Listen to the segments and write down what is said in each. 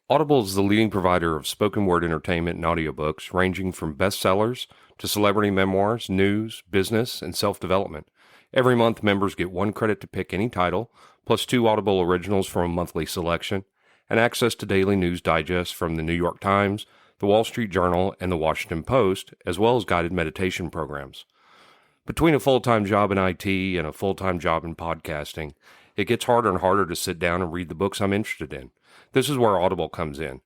Audible is the leading provider of spoken word entertainment and audiobooks, ranging from bestsellers to celebrity memoirs, news, business, and self-development. Every month, members get 1 credit to pick any title, plus 2 Audible originals from a monthly selection, and access to daily news digests from the New York Times, the Wall Street Journal, and the Washington Post, as well as guided meditation programs. Between a full-time job in IT and a full-time job in podcasting, it gets harder and harder to sit down and read the books I'm interested in. This is where Audible comes in.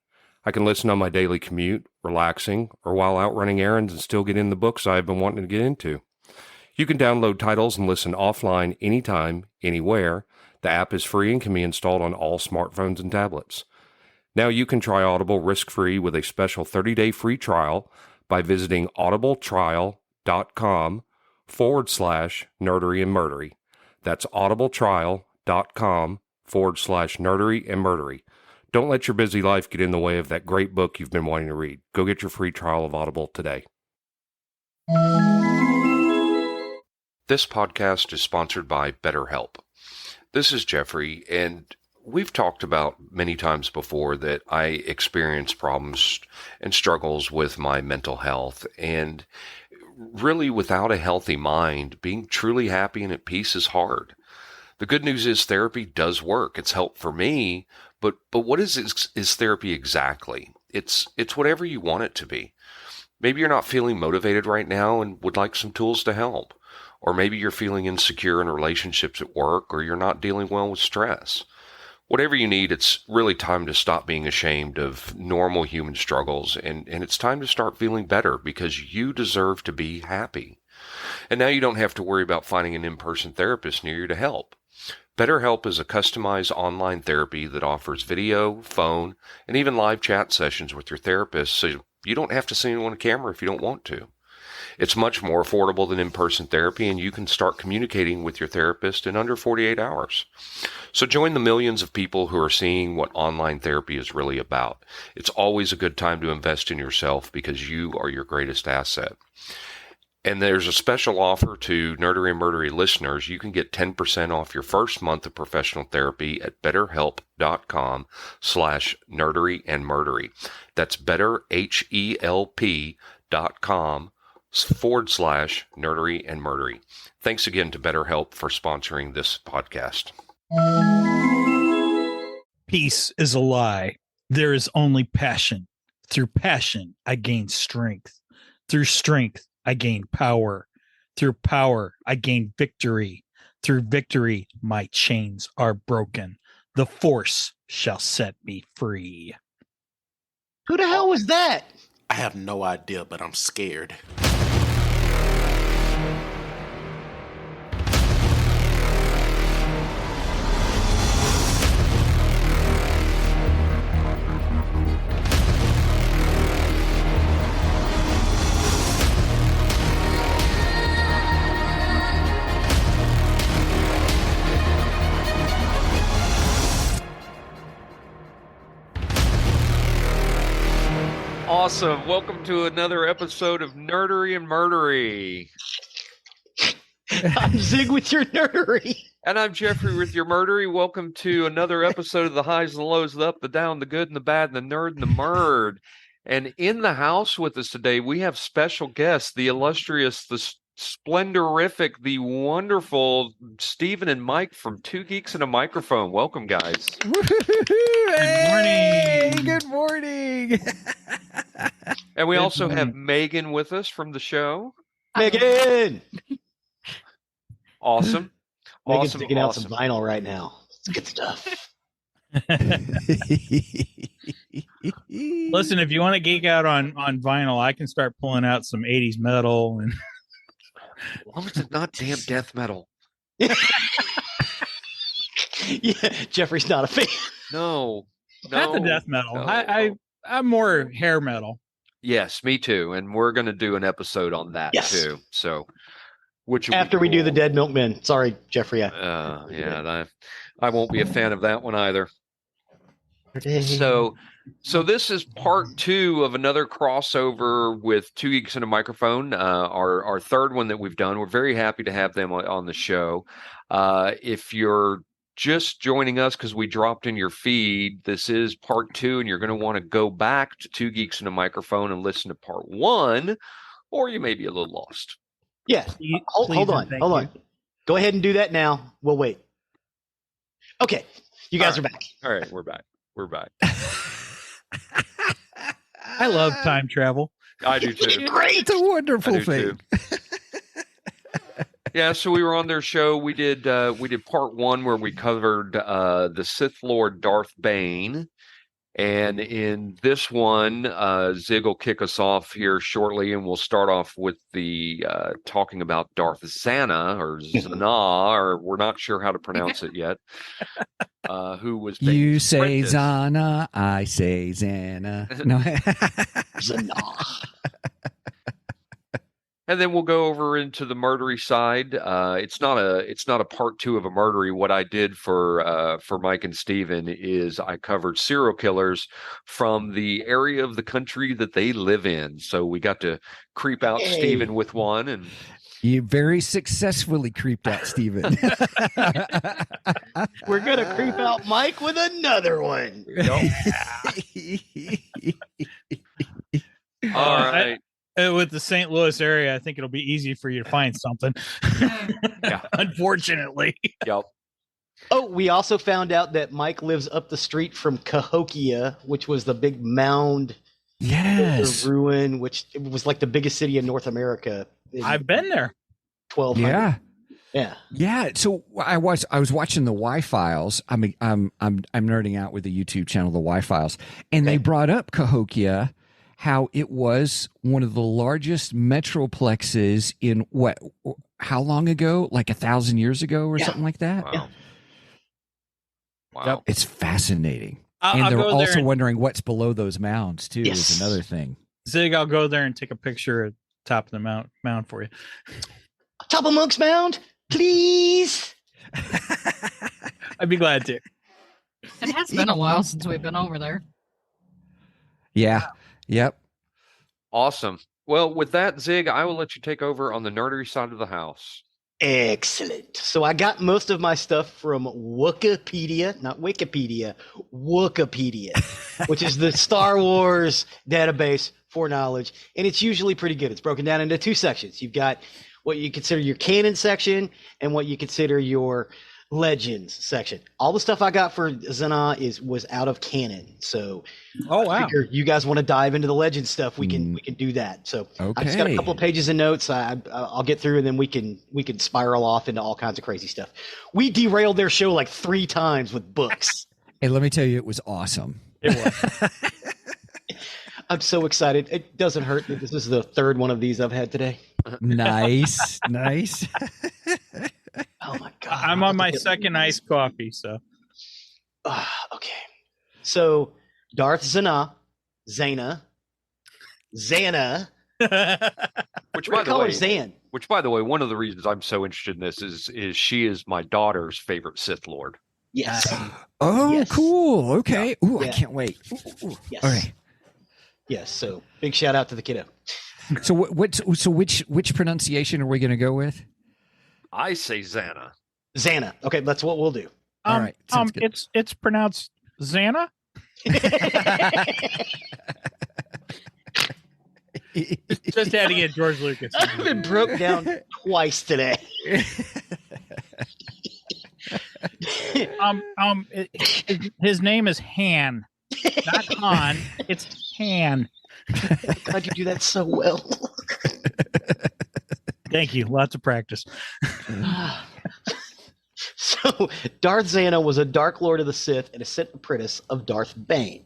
I can listen on my daily commute, relaxing, or while out running errands and still get in the books I've been wanting to get into. You can download titles and listen offline anytime, anywhere. The app is free and can be installed on all smartphones and tablets. Now you can try Audible risk-free with a special 30-day free trial by visiting audibletrial.com/Nerdery and Murdery. That's audibletrial.com/Nerdery and Murdery. Don't let your busy life get in the way of that great book you've been wanting to read. Go get your free trial of Audible today. This podcast is sponsored by BetterHelp. This is Jeffrey, and we've talked about many times before that I experience problems and struggles with my mental health, and really without a healthy mind, being truly happy and at peace is hard. The good news is therapy does work. It's helped for me, but what is therapy exactly? It's whatever you want it to be. Maybe you're not feeling motivated right now and would like some tools to help. Or maybe you're feeling insecure in relationships at work, or you're not dealing well with stress. Whatever you need, it's really time to stop being ashamed of normal human struggles, and it's time to start feeling better because you deserve to be happy. And now you don't have to worry about finding an in-person therapist near you to help. BetterHelp is a customized online therapy that offers video, phone, and even live chat sessions with your therapist, so you don't have to see anyone on camera if you don't want to. It's much more affordable than in-person therapy, and you can start communicating with your therapist in under 48 hours. So join the millions of people who are seeing what online therapy is really about. It's always a good time to invest in yourself because you are your greatest asset. And there's a special offer to Nerdery and Murdery listeners. You can get 10% off your first month of professional therapy at betterhelp.com/Nerdery and Murdery. That's betterhelp.com/Nerdery and Murdery. Thanks again to BetterHelp for sponsoring this podcast. Peace is a lie. There is only passion. Through passion, I gain strength. Through strength, I gain power. Through power, I gain victory. Through victory, my chains are broken. The force shall set me free. Who the hell was that? I have no idea, but I'm scared. Awesome. Welcome to another episode of Nerdery and Murdery. I'm Zig with your nerdery. And I'm Jeffrey with your Murdery. Welcome to another episode of the highs and the lows, the up, the down, the good and the bad, and the nerd and the murd. And in the house with us today, we have special guests, the illustrious, the splendorific, the wonderful Stephen and Mike from Two Geeks and a Microphone. Welcome, guys. Hey, Good morning. And we also have Megan with us from the show. Megan! Awesome. Megan's digging out some vinyl right now. It's good stuff. Listen, if you want to geek out on vinyl, I can start pulling out some 80s metal. And As long as it's not damn death metal. Yeah, Jeffrey's not a fan. No. not the death metal. No. I'm more hair metal. Yes, me too. And we're going to do an episode on that too. So, after we do the Dead Milkmen. Sorry, Jeffrey. Yeah, I won't be a fan of that one either. So this is part 2 of another crossover with Two Geeks and a Microphone, our third one that we've done. We're very happy to have them on the show. If you're just joining us because we dropped in your feed, this is part 2, and you're going to want to go back to Two Geeks and a Microphone and listen to part 1, or you may be a little lost. Yeah. Hold on. Go ahead and do that now. We'll wait. Okay. You guys are back. All right. We're back. I love time travel. I do too. Great. It's a wonderful thing. Yeah, so we were on their show. We did part 1 where we covered the Sith Lord Darth Bane. And in this one, Zig will kick us off here shortly, and we'll start off with the talking about Darth Zannah, or Zannah, or we're not sure how to pronounce it yet. Who was Bane's You say apprentice. Zannah, I say Zannah. No. Zannah. And then we'll go over into the murdery side. It's not a part 2 of a murdery. What I did for Mike and Steven is I covered serial killers from the area of the country that they live in. So we got to creep out Steven with one, and You very successfully creeped out Steven. We're going to creep out Mike with another one. all right. With the St. Louis area, I think it'll be easy for you to find something. Yeah. Unfortunately. Yep. Oh, we also found out that Mike lives up the street from Cahokia, which was the big mound Yes. ruin, which it was like the biggest city in North America. I've been there. 1200. Yeah. Yeah. Yeah. So I was watching the Y Files. I'm nerding out with the YouTube channel, the Y Files, and they brought up Cahokia, how it was one of the largest metroplexes in how long ago? Like 1,000 years ago or something like that. Wow. Yeah. Wow. Yep. It's fascinating. I'll And they're go there also and- wondering what's below those mounds too. Yes. Is another thing. Zig, I'll go there and take a picture at the top of the mound for you. Top of Monk's Mound, please. I'd be glad to. It has been a while since we've been over there. Yeah. Yep. Awesome. Well, with that, Zig, I will let you take over on the nerdery side of the house. Excellent. So I got most of my stuff from Wikipedia, not Wikipedia, Wikipedia, which is the Star Wars database for knowledge. And it's usually pretty good. It's broken down into 2 sections. You've got what you consider your canon section and what you consider your legends section. All the stuff I got for Zannah was out of canon. So Oh, I wow. figure you guys want to dive into the legend stuff, we can do that. So I just got a couple of pages of notes. I'll get through, and then we can spiral off into all kinds of crazy stuff. We derailed their show like 3 times with books. Hey, let me tell you, it was awesome. It was. I'm so excited. It doesn't hurt that this is the 3rd one of these I've had today. Nice. Nice. Oh my god! I'm on my second iced coffee, so. Okay, so Darth Zannah, Which, we're by gonna the call her way, Zan. one of the reasons I'm so interested in this is she is my daughter's favorite Sith Lord. Yes. Oh, Yes. cool. Okay. Ooh, I Yeah. can't wait. Ooh. Yes. All right. Yes. So big shout out to the kiddo. So which pronunciation are we going to go with? I say Zannah. Zannah. Okay, that's what we'll do. All right, sounds good. It's pronounced Zannah. Just had to get George Lucas. I've been broke down twice today. His name is Han, not Han. It's Han. God, you do that so well. Thank you. Lots of practice. So, Darth Zannah was a Dark Lord of the Sith and a Sith apprentice of Darth Bane.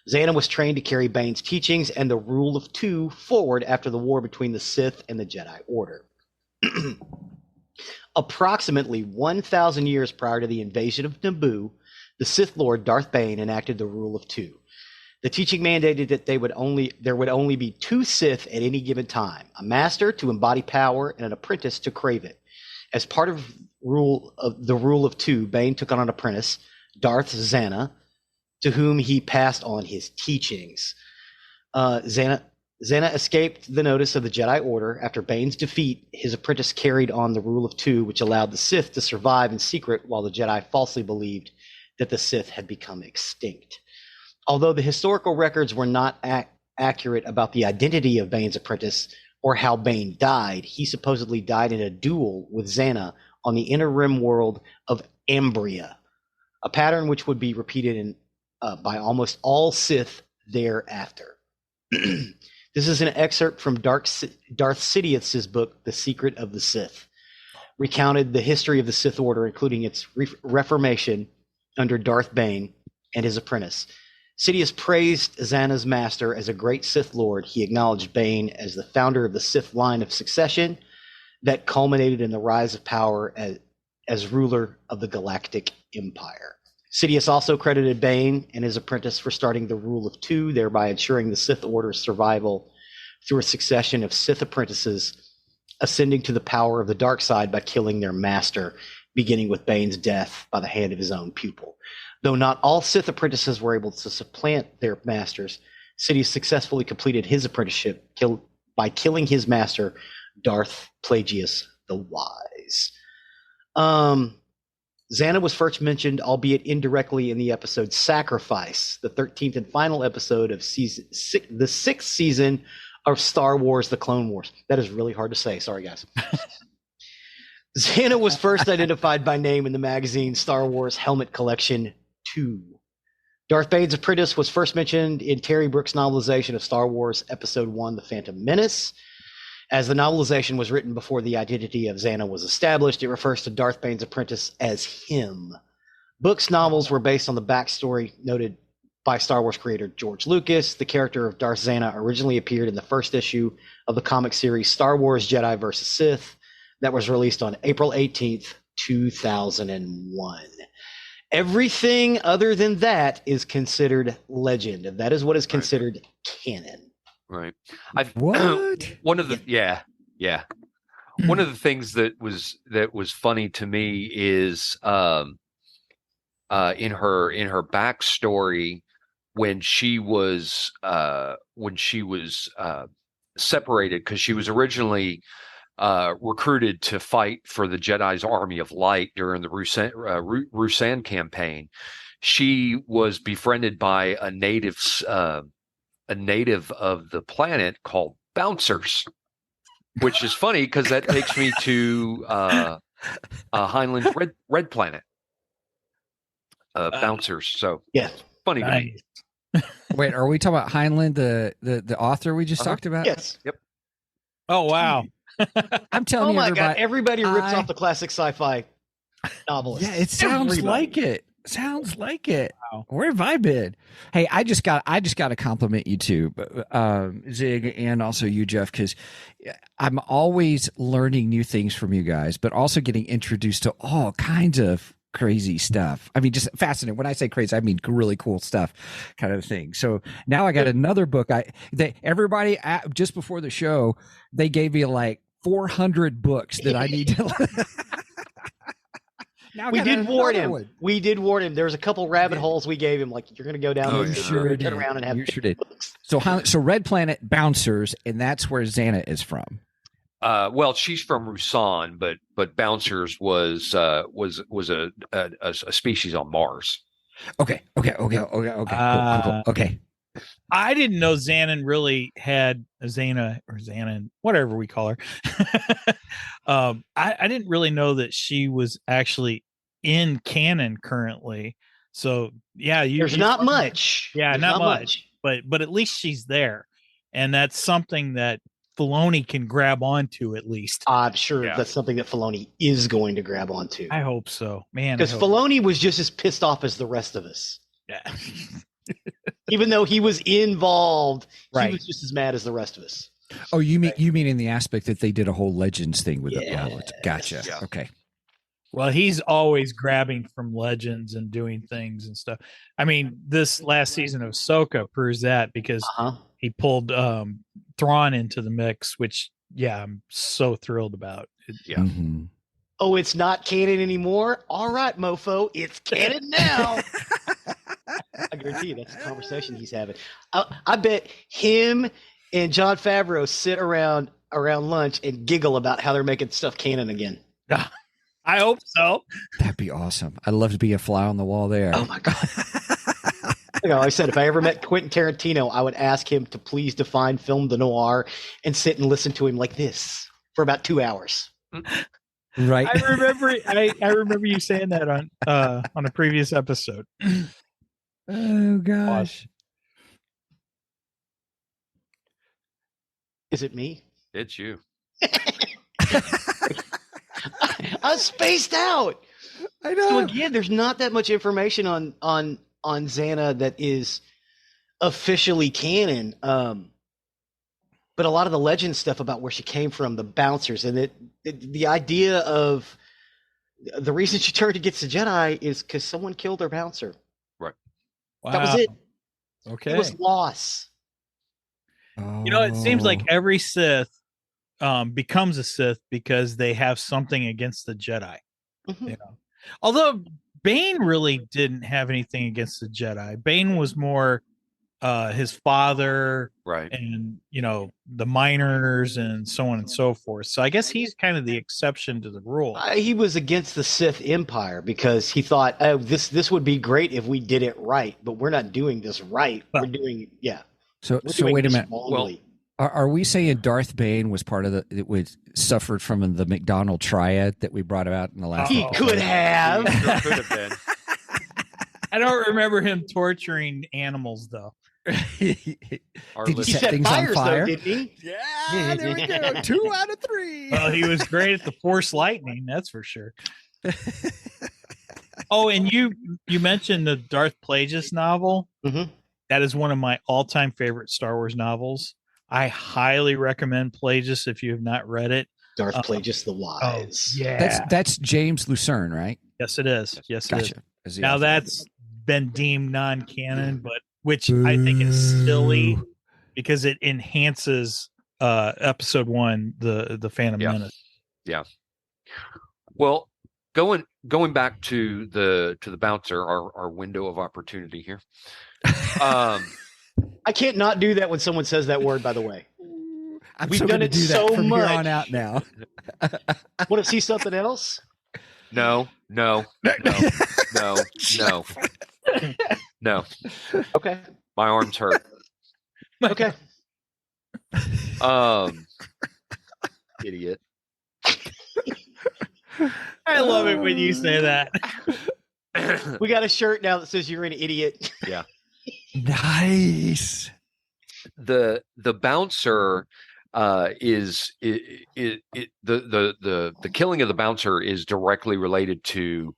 Zannah was trained to carry Bane's teachings and the Rule of Two forward after the war between the Sith and the Jedi Order. Approximately 1,000 years prior to the invasion of Naboo, the Sith Lord Darth Bane enacted the Rule of Two. The teaching mandated that there would only be 2 Sith at any given time, a master to embody power and an apprentice to crave it. As part of the Rule of Two, Bane took on an apprentice, Darth Zannah, to whom he passed on his teachings. Zannah Zannah escaped the notice of the Jedi Order. After Bane's defeat, his apprentice carried on the rule of two, which allowed the Sith to survive in secret while the Jedi falsely believed that the Sith had become extinct. Although the historical records were not accurate about the identity of Bane's apprentice or how Bane died, he supposedly died in a duel with Zannah on the inner rim world of Ambria, a pattern which would be repeated by almost all Sith thereafter. This is an excerpt from Darth Sidious's book, The Secret of the Sith, recounted the history of the Sith Order, including its reformation under Darth Bane and his apprentice. Sidious praised Zannah's master as a great Sith Lord. He acknowledged Bane as the founder of the Sith line of succession that culminated in the rise of power as ruler of the Galactic Empire. Sidious also credited Bane and his apprentice for starting the Rule of Two, thereby ensuring the Sith Order's survival through a succession of Sith apprentices ascending to the power of the dark side by killing their master, beginning with Bane's death by the hand of his own pupil. Though not all Sith apprentices were able to supplant their masters, Sidious successfully completed his apprenticeship by killing his master, Darth Plagueis the Wise. Zannah was first mentioned, albeit indirectly, in the episode Sacrifice, the 13th and final episode of the 6th season of Star Wars: The Clone Wars. That is really hard to say. Sorry, guys. Zannah was first identified by name in the magazine Star Wars Helmet Collection 2. Darth Bane's apprentice was first mentioned in Terry Brooks' novelization of Star Wars Episode 1, The Phantom Menace. As the novelization was written before the identity of Zannah was established, it refers to Darth Bane's apprentice as him. Brooks' novels were based on the backstory noted by Star Wars creator George Lucas. The character of Darth Zannah originally appeared in the first issue of the comic series Star Wars Jedi vs. Sith that was released on April 18th, 2001. Everything other than that is considered legend. That is what is considered canon. Right. What? One of the One of the things that was funny to me is in her backstory when she was separated, because she was originally recruited to fight for the Jedi's Army of Light during the Rusan campaign. She was befriended by a native of the planet called Bouncers, which is funny because that takes me to Heinlein's Red Planet. Bouncers. So yeah, funny to me. Wait, are we talking about Heinlein, the author we just talked about? Yes. Yep. Oh wow. I'm telling Oh you, my God! Everybody rips off the classic sci-fi novelists. Yeah, it sounds like it. Sounds like it. Wow. Where have I been? Hey, I just got to compliment you too, Zig, and also you, Jeff, because I'm always learning new things from you guys, but also getting introduced to all kinds of crazy stuff. I mean, just fascinating. When I say crazy, I mean really cool stuff, kind of thing. So now I got another book. Everybody just before the show, they gave me like 400 books that I need to. Now we did warn him. We did warn him. There was a couple rabbit holes we gave him. Like, you're going to go down those. Sure turn around and have. You sure did. So Red Planet Bouncers, and that's where Zannah is from. Well, she's from Rusan, but Bouncers was a species on Mars. Okay. Cool. Okay. I didn't know Xanon really had Zannah or Xanon, whatever we call her. I didn't really know that she was actually in canon currently. So yeah, there's not much. Yeah, not much. But at least she's there, and that's something that Filoni can grab onto at least. I'm sure that's something that Filoni is going to grab onto. I hope so, man. Because Filoni was just as pissed off as the rest of us. Yeah. Even though he was involved, he was just as mad as the rest of us. Oh, you mean in the aspect that they did a whole Legends thing with it? Oh, gotcha. Yeah. Okay. Well, he's always grabbing from Legends and doing things and stuff. I mean, this last season of Ahsoka proves that because he pulled Thrawn into the mix, which I'm so thrilled about. Mm-hmm. Oh, it's not canon anymore? All right, mofo, it's canon now. I guarantee you that's the conversation he's having. I bet him and Jon Favreau sit around lunch and giggle about how they're making stuff canon again. I hope so. That'd be awesome. I'd love to be a fly on the wall there. Oh my god! I said if I ever met Quentin Tarantino, I would ask him to please define film noir and sit and listen to him like this for about 2 hours. Right. I remember you saying that on a previous episode. Oh gosh. Is it me? It's you. I was spaced out. I know. So again, there's not that much information on Zannah that is officially canon. But a lot of the legend stuff about where she came from, the bouncers, and the idea of the reason she turned against the Jedi is because someone killed her bouncer. Right. Wow. That was it. Okay. It was loss. It seems like every Sith becomes a Sith because they have something against the Jedi. Mhm. Although Bane really didn't have anything against the Jedi. Bane was more his father, Right. and the miners and so on and so forth. So I guess he's kind of the exception to the rule. He was against the Sith Empire because he thought, oh, this would be great if we did it right, but we're not doing this right. We're doing So we're so doing wait a this minute. wrongly. Are we saying Darth Bane was part of it was suffered from the McDonald triad that we brought out in the last? He could have. Sure could have been. I don't remember him torturing animals though. Did He you set set things on fires, fire? though, didn't he? Yeah, there we go. 2 out of 3. Well, he was great at the Force lightning, that's for sure. Oh, and you mentioned the Darth Plagueis novel. Mhm. That is one of my all-time favorite Star Wars novels. I highly recommend Plagueis if you have not read it. Darth Plagueis the Wise. Yeah. That's James Lucerne, right? Yes, it is. Yes, it is. Gotcha. Is the Now author. that's been deemed non-canon, but which I think is silly because it enhances episode 1, the Phantom Menace. Yeah. Well, going back to the bouncer, our window of opportunity here. I can't not do that when someone says that word, by the way. I'm We've so done gonna it do that so from here much. on out now. Want to see something else? No. Okay. My arms hurt. Okay. Idiot. I love it when you say that. We got a shirt now that says you're an idiot. Yeah. Nice. The bouncer is the killing of the bouncer is directly related to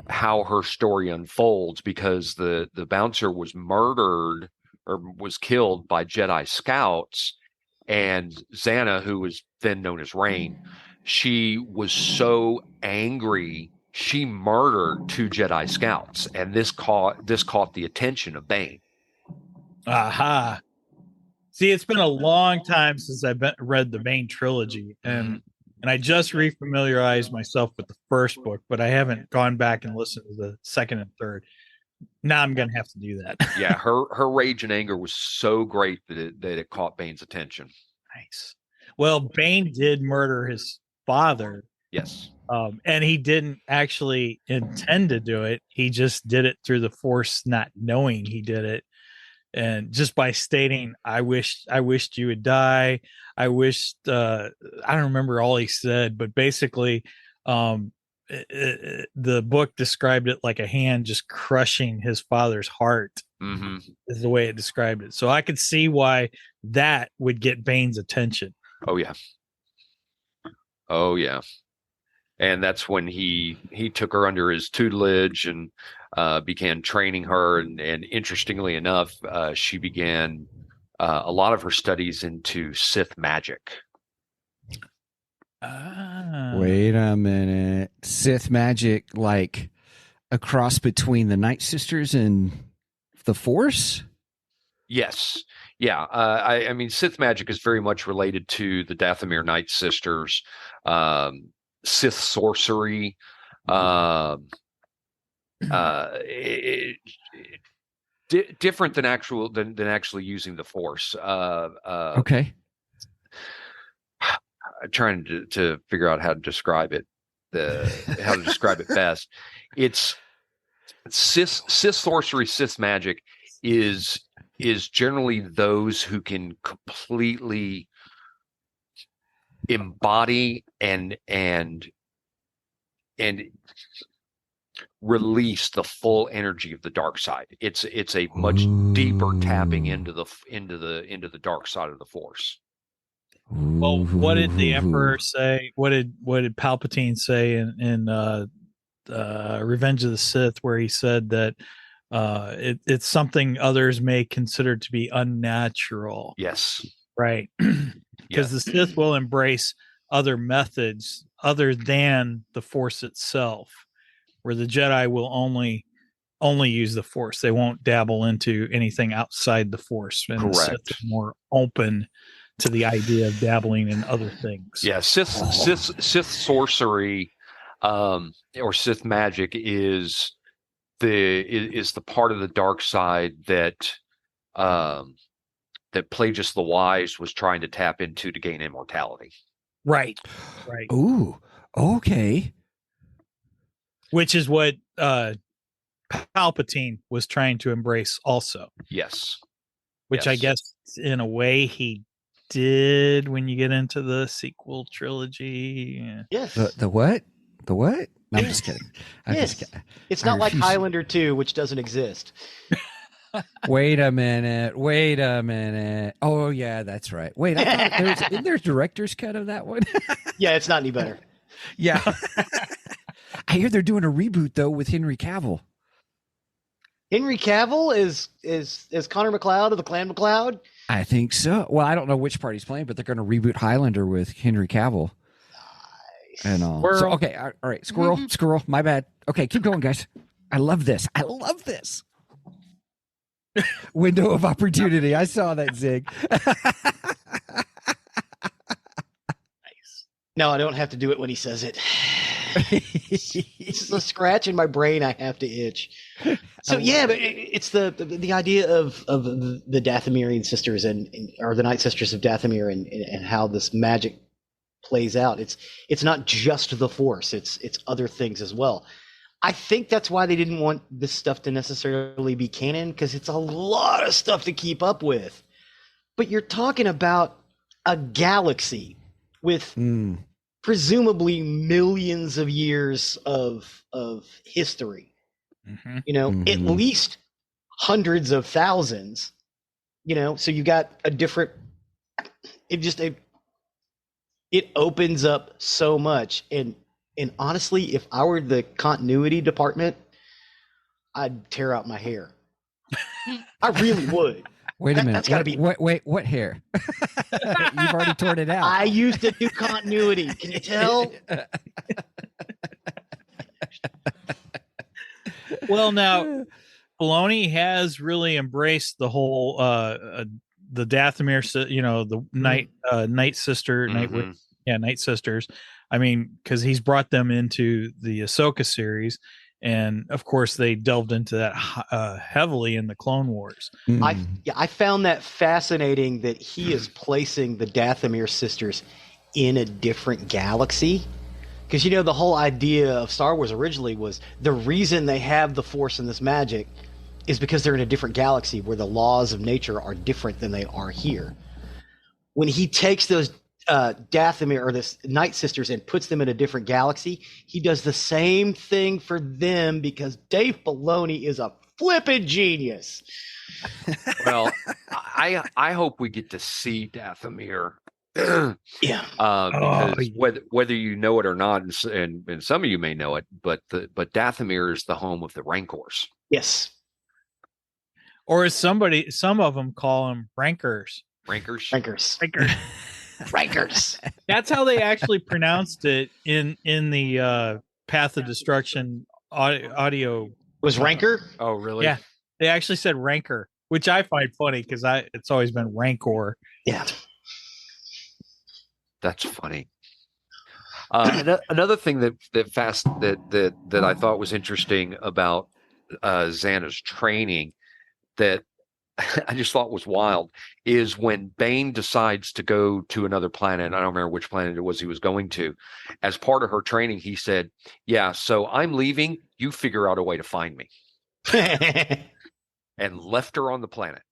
how her story unfolds, because the bouncer was murdered or was killed by Jedi scouts, and Zannah, who was then known as Rain, she was so angry she murdered 2 Jedi scouts, and this caught the attention of Bane. Aha. See, it's been a long time since I've read the main trilogy, and I just refamiliarized myself with the first book, but I haven't gone back and listened to the second and third. Now I'm gonna have to do that. Yeah, her rage and anger was so great that it caught Bane's attention. Nice. Well, Bane did murder his father. Yes. And he didn't actually intend to do it. He just did it through the Force, not knowing he did it. And just by stating, I wished you would die. I wished, I don't remember all he said, but basically, the book described it like a hand just crushing his father's heart. Mm-hmm. Is the way it described it. So I could see why that would get Bane's attention. Oh yeah. And that's when he took her under his tutelage and began training her. And interestingly enough, she began a lot of her studies into Sith magic. Wait a minute. Sith magic, like a cross between the Night Sisters and the Force? Yes. Yeah. I mean, Sith magic is very much related to the Dathomir Night Sisters, Sith sorcery. To different than actually using the Force. Okay. I'm trying to figure out how to describe it. How to describe it best. It's Sith sorcery, Sith magic is generally those who can completely embody and release the full energy of the dark side. It's a much deeper tapping into the dark side of the Force. Well, what did the Emperor say? What did Palpatine say in Revenge of the Sith, where he said that it's something others may consider to be unnatural? Yes. Right. Because the Sith will embrace other methods other than the Force itself, where the Jedi will only use the Force. They won't dabble into anything outside the Force. And correct. The Sith are more open to the idea of dabbling in other things. Yeah, Sith sorcery or Sith magic is the part of the dark side that Plagueis the Wise was trying to tap into to gain immortality. Right. Ooh, okay. Which is what Palpatine was trying to embrace also. Yes. Which I guess in a way he did when you get into the sequel trilogy. Yes. The what? The what? No, I'm just kidding. It's not like Highlander 2, which doesn't exist. Wait a minute. Oh, yeah, that's right. Wait, I thought isn't there a director's cut of that one? Yeah, it's not any better. Yeah. I hear they're doing a reboot, though, with Henry Cavill. Henry Cavill is Connor McLeod of the Clan McLeod? I think so. Well, I don't know which part he's playing, but they're going to reboot Highlander with Henry Cavill. Nice. And all. So, okay, all right. Squirrel, my bad. Okay, keep going, guys. I love this. Window of opportunity. I saw that, Zig. Nice. No, I don't have to do it when he says it. It's a scratch in my brain I have to itch. So yeah, but it's the idea of the Dathomirian sisters or the Night Sisters of Dathomir and how this magic plays out. It's not just the Force, it's other things as well. I think that's why they didn't want this stuff to necessarily be canon, because it's a lot of stuff to keep up with. But you're talking about a galaxy with presumably millions of years of history. Mm-hmm. You know, at least hundreds of thousands. You know, so you got a different. It opens up so much, and honestly, if I were the continuity department, I'd tear out my hair. I really would. Wait a minute. That's gotta be. Wait, what hair? You've already torn it out. I used to do continuity. Can you tell? Well, now, Filoni has really embraced the whole the Dathomir, the Night Sister, Night Sisters. I mean, because he's brought them into the Ahsoka series, and of course they delved into that heavily in the Clone Wars. I found that fascinating that he is placing the Dathomir sisters in a different galaxy. Because, the whole idea of Star Wars originally was the reason they have the Force and this magic is because they're in a different galaxy where the laws of nature are different than they are here. When he takes those Dathomir or this Night Sisters and puts them in a different galaxy, he does the same thing for them because Dave Filoni is a flippin' genius. Well, I hope we get to see Dathomir. Yeah. Because whether you know it or not, and some of you may know it, but Dathomir is the home of the Rancors. Yes. Or as some of them call them Rancors. Rancors. That's how they actually pronounced it in the Path of Destruction audio. Was Rancor? Oh, really? Yeah. They actually said Rancor, which I find funny because it's always been Rancor. Yeah. That's funny. Another thing that I thought was interesting about Zannah's training that I just thought was wild is when Bane decides to go to another planet. I don't remember which planet it was he was going to. As part of her training, he said, "Yeah, so I'm leaving. You figure out a way to find me," and left her on the planet.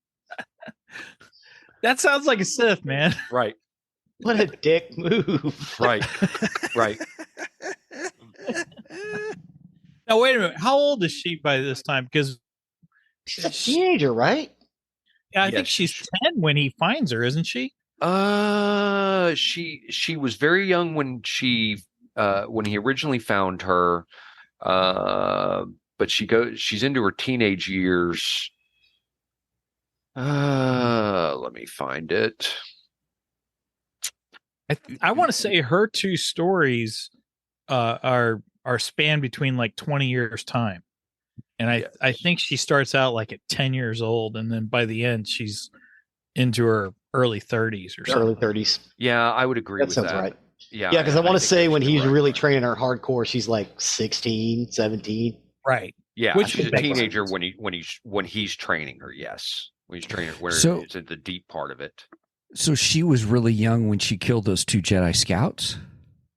That sounds like a Sith, man. Right. What a dick move. Right. Right. Now, wait a minute. How old is she by this time? Because She's a teenager, right? I think she's 10 when he finds her, isn't she? She was very young when he originally found her. But she's into her teenage years. Let me find it. I want to say her two stories are spanned between like 20 years time. And I think she starts out like at 10 years old, and then by the end she's into her early 30s or something. Early 30s. Yeah, I would agree with that. That sounds right. Yeah, Yeah, because I want to think say that's when he's correct. really training her hardcore, she's like 16, 17. Right. Yeah, Which she's a makes teenager sense. when he's training her. Yes, when he's training her, where So- it's at the deep part of it. So she was really young when she killed those 2 Jedi Scouts?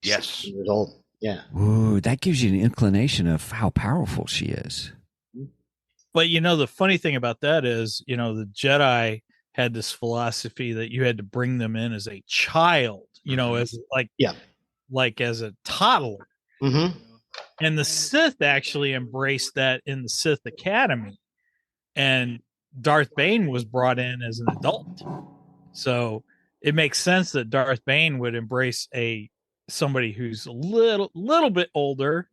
Yes. 16 years old. Yeah. Ooh, that gives you an inclination of how powerful she is. But the funny thing about that is, the Jedi had this philosophy that you had to bring them in as a child, as like as a toddler. Mm-hmm. And the Sith actually embraced that in the Sith Academy. And Darth Bane was brought in as an adult. So it makes sense that Darth Bane would embrace somebody who's a little bit older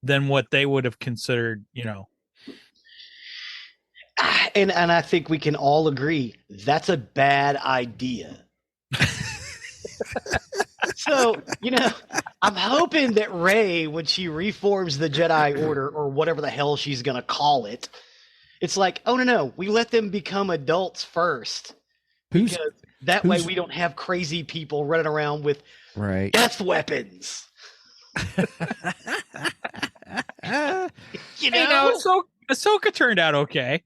than what they would have considered, And I think we can all agree that's a bad idea. So, I'm hoping that Rey, when she reforms the Jedi Order or whatever the hell she's going to call it, it's like, oh, no, we let them become adults first. Who's Because that way who's- we don't have crazy people running around with right? death weapons. So Ahsoka turned out okay.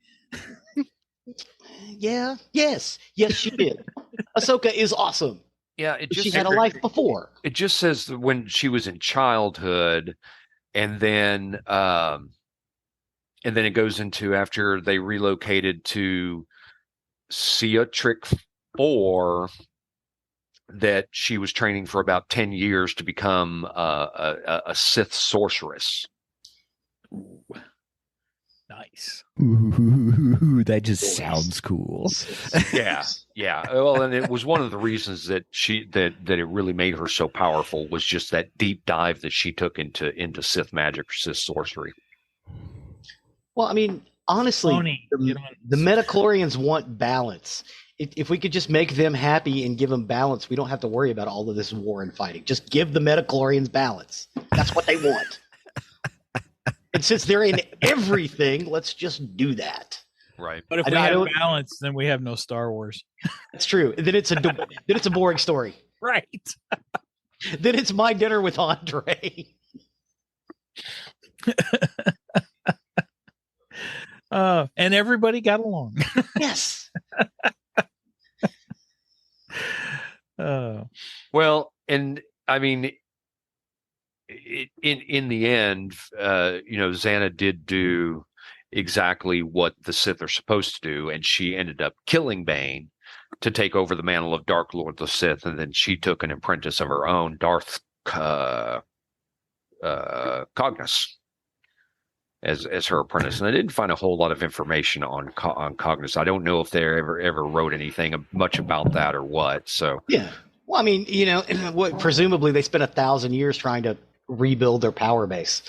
Yeah. Yes, she did. Ahsoka is awesome. Yeah, it just She had a life before. It just says that when she was in childhood, and then it goes into after they relocated to Trick 4, that she was training for about 10 years to become a Sith sorceress. Nice. Ooh, that just sounds cool. Yeah. Well, and it was one of the reasons that that it really made her so powerful was just that deep dive that she took into Sith magic or Sith sorcery. Well, I mean, honestly, Tony, the Metachlorians want balance. If we could just make them happy and give them balance, we don't have to worry about all of this war and fighting. Just give the Metachlorians balance. That's what they want. And since they're in everything, let's just do that. Right. But if I we don't- have balance, then we have no Star Wars. That's true. Then it's a boring story. Right. Then it's My Dinner with Andre. And everybody got along. Yes. Well, and I mean, in the end, Zannah did do exactly what the Sith are supposed to do, and she ended up killing Bane to take over the mantle of Dark Lord of the Sith, and then she took an apprentice of her own, Darth Cognis, as her apprentice. And I didn't find a whole lot of information on Cognis. I don't know if they ever wrote anything much about that or what. So Yeah. Well, I mean, what presumably they spent 1,000 years trying to rebuild their power base.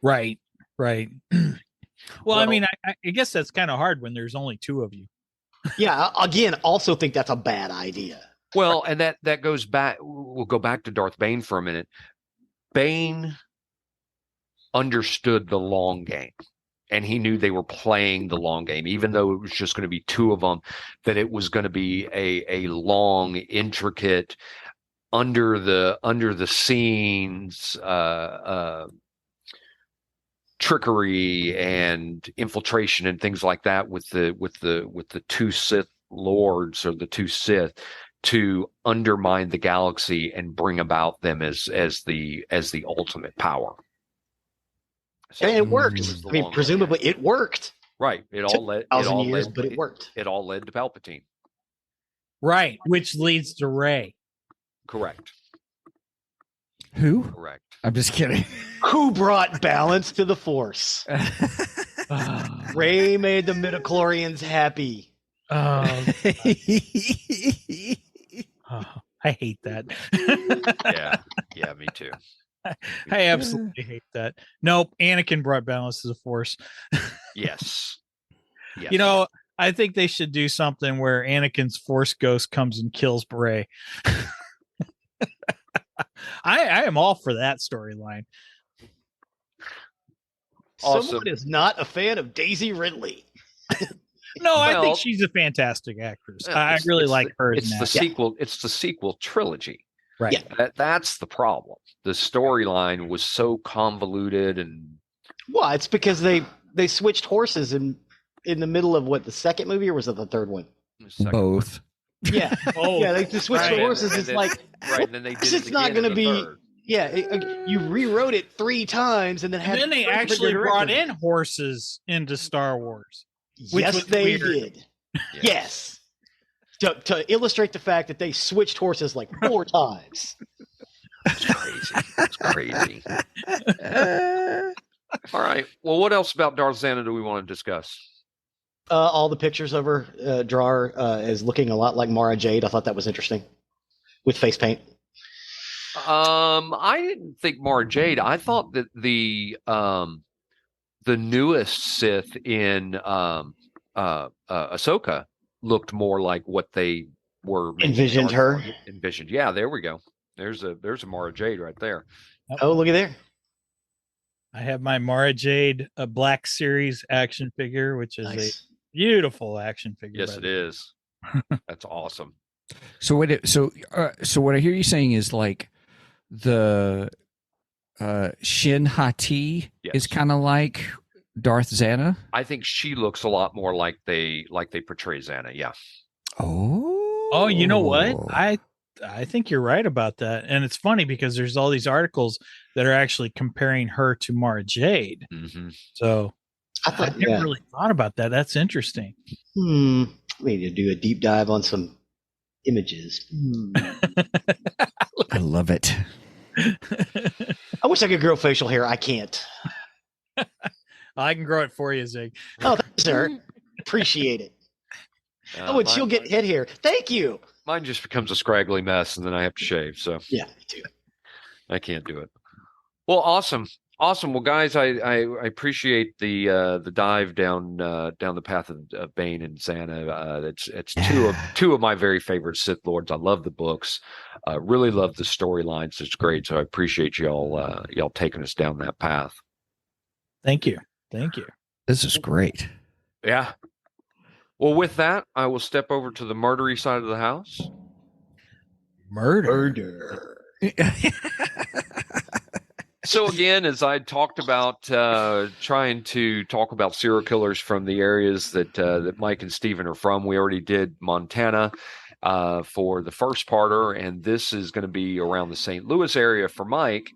Right. Well, I mean, I guess that's kind of hard when there's only 2 of you. Yeah. Again, also think that's a bad idea. Well, and that goes back. We'll go back to Darth Bane for a minute. Bane understood the long game, and he knew they were playing the long game, even though it was just going to be 2 of them. That it was going to be a long, intricate, under the scenes trickery and infiltration and things like that with the two Sith Lords or the two Sith to undermine the galaxy and bring about them as the ultimate power. So And it worked. was the I mean, long presumably game. it worked. Right. It Took all led. It 1,000 all years, led. but it worked. It all led to Palpatine. Right, which leads to Rey. Correct. Who? Correct. I'm just kidding. Who brought balance to the Force? Rey made the midichlorians happy. Oh, I hate that. Yeah, me too. I absolutely hate that. Nope, Anakin brought balance to the Force. Yes. You know, I think they should do something where Anakin's Force ghost comes and kills Rey. I am all for that storyline. Awesome. Someone is not a fan of Daisy Ridley. No, I Well, think she's a fantastic actress. I really like her. It's the sequel. It's the sequel trilogy. Right. Yeah. That's the problem. The storyline was so convoluted and. Well, it's because they switched horses in the middle of what, the second movie, or was it the third one? Both. Yeah. Oh, Yeah, they just switched the horses. It's like, right, and then they did it's not going to be. Yeah, you rewrote it 3 times and then had. And then they three actually different brought directors. in horses into Star Wars. which Yes, was they weird. did. Yes. To illustrate the fact that they switched horses like 4 times. It's crazy. It's crazy. All right. Well, what else about Darth Zannah do we want to discuss? All the pictures of her drawer is looking a lot like Mara Jade. I thought that was interesting with face paint. I didn't think Mara Jade. I thought that the newest Sith in Ahsoka looked more like what they were Envisioned her. Envisioned. Yeah, there we go. There's a Mara Jade right there. Oh, look at there. I have my Mara Jade Black Series action figure, which is a beautiful action figure. Yes, it is. That's awesome. So what I hear you saying is like the Shin Hati is kind of like Darth Zannah. I think she looks a lot more like they portray Zannah. Yeah. Oh, you know what? I think you're right about that. And it's funny because there's all these articles that are actually comparing her to Mara Jade. Mm-hmm. So I never really thought about that. That's interesting. We need to do a deep dive on some images. I love it. I wish I could grow facial hair. I can't. I can grow it for you, Zig. Oh, thanks, sir. Appreciate it. And she'll get head hair. Thank you. Mine just becomes a scraggly mess, and then I have to shave. So yeah, me too. I can't do it. Well, awesome. Well, guys, I appreciate the dive down the path of Bane and Zannah. It's two of my very favorite Sith Lords. I love the books. Really love the storylines. It's great. So I appreciate y'all taking us down that path. Thank you. This is great. Yeah. Well, with that, I will step over to the murdery side of the house. Murder. So again, as I talked about, trying to talk about serial killers from the areas that Mike and Steven are from, we already did Montana for the first parter, and this is going to be around the St. Louis area for Mike.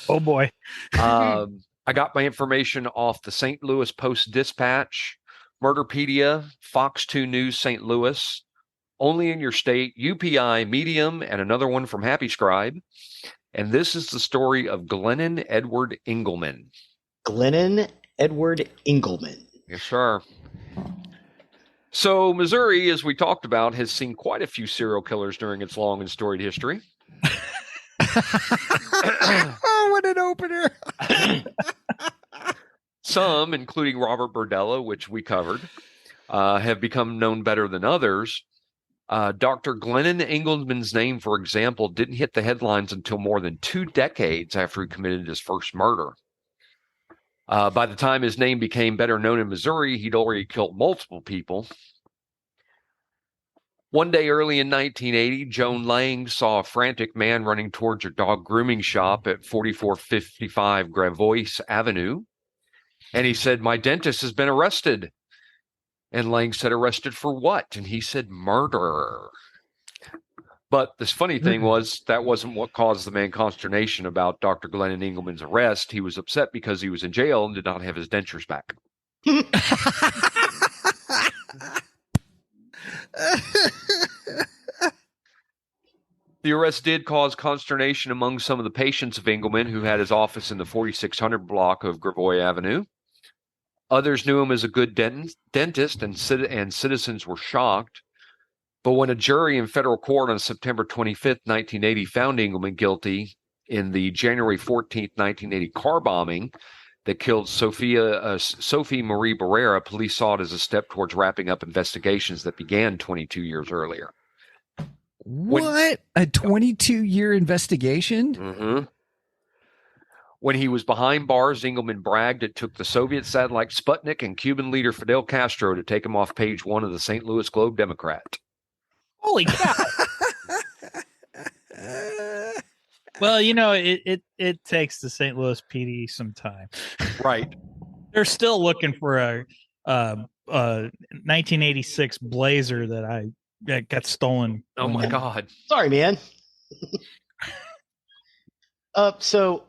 Oh boy. I got my information off the St. Louis Post-Dispatch, Murderpedia, Fox 2 News St. Louis, Only in Your State, UPI, Medium, and another one from Happy Scribe. And this is the story of Glennon Edward Engleman. Glennon Edward Engleman. Yes, sir. So Missouri, as we talked about, has seen quite a few serial killers during its long and storied history. Oh, what an opener. Some, including Robert Burdella, which we covered, have become known better than others. Dr. Glennon Engleman's name, for example, didn't hit the headlines until more than 2 decades after he committed his first murder. By the time his name became better known in Missouri, he'd already killed multiple people. One day early in 1980, Joan Lang saw a frantic man running towards her dog grooming shop at 4455 Gravois Avenue. And he said, my dentist has been arrested. And Lang said, arrested for what? And he said, murder. But this funny thing was that wasn't what caused the man consternation about Dr. Glennon Engleman's arrest. He was upset because he was in jail and did not have his dentures back. The arrest did cause consternation among some of the patients of Engleman who had his office in the 4600 block of Gravois Avenue. Others knew him as a good dentist, and citizens were shocked. But when a jury in federal court on September 25th, 1980, found Engleman guilty in the January 14th, 1980 car bombing that killed Sophie Marie Barrera, police saw it as a step towards wrapping up investigations that began 22 years earlier. What? A 22-year investigation? Mm-hmm. When he was behind bars, Engleman bragged it took the Soviet satellite Sputnik and Cuban leader Fidel Castro to take him off page 1 of the St. Louis Globe-Democrat. Holy cow! Well, it takes the St. Louis PD some time. Right. They're still looking for a 1986 Blazer that got stolen. Oh my God. Sorry, man. So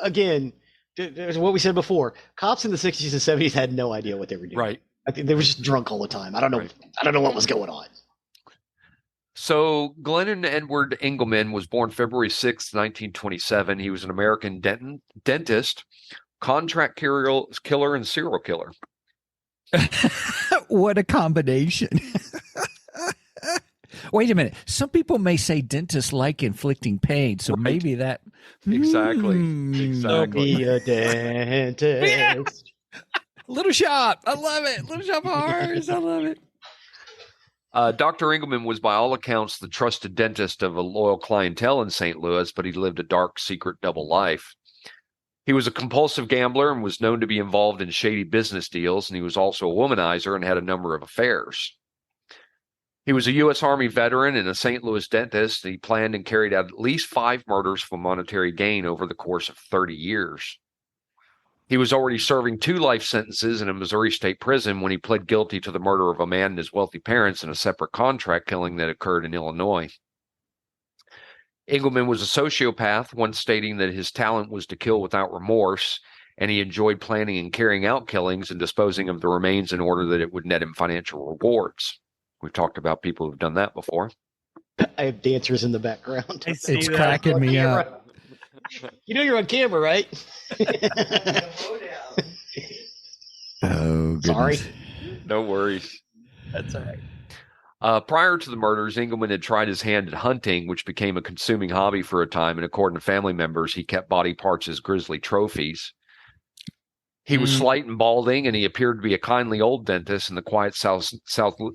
again, there's what we said before. Cops in the 60s and 70s had no idea what they were doing. Right. I think they were just drunk all the time. I don't know. Right. I don't know what was going on. So Glennon Edward Engleman was born February 6, 1927. He was an American dentist, contract killer, and serial killer. What a combination. Wait a minute. Some people may say dentists like inflicting pain, so Right. maybe that. Exactly. Exactly. Be a dentist. Little shop. I love it. Little shop of horrors. I love it. Dr. Engleman was, by all accounts, the trusted dentist of a loyal clientele in St. Louis, but he lived a dark, secret double life. He was a compulsive gambler and was known to be involved in shady business deals, and he was also a womanizer and had a number of affairs. He was a U.S. Army veteran and a St. Louis dentist, and he planned and carried out at least 5 murders for monetary gain over the course of 30 years. He was already serving 2 life sentences in a Missouri state prison when he pled guilty to the murder of a man and his wealthy parents in a separate contract killing that occurred in Illinois. Engleman was a sociopath, once stating that his talent was to kill without remorse, and he enjoyed planning and carrying out killings and disposing of the remains in order that it would net him financial rewards. We've talked about people who've done that before. I have dancers in the background. It's cracking me up. You know you're on camera, right? Oh, goodness. Sorry. No worries. That's all right. Prior to the murders, Engleman had tried his hand at hunting, which became a consuming hobby for a time, and according to family members, he kept body parts as grisly trophies. He was slight and balding, and he appeared to be a kindly old dentist in the quiet South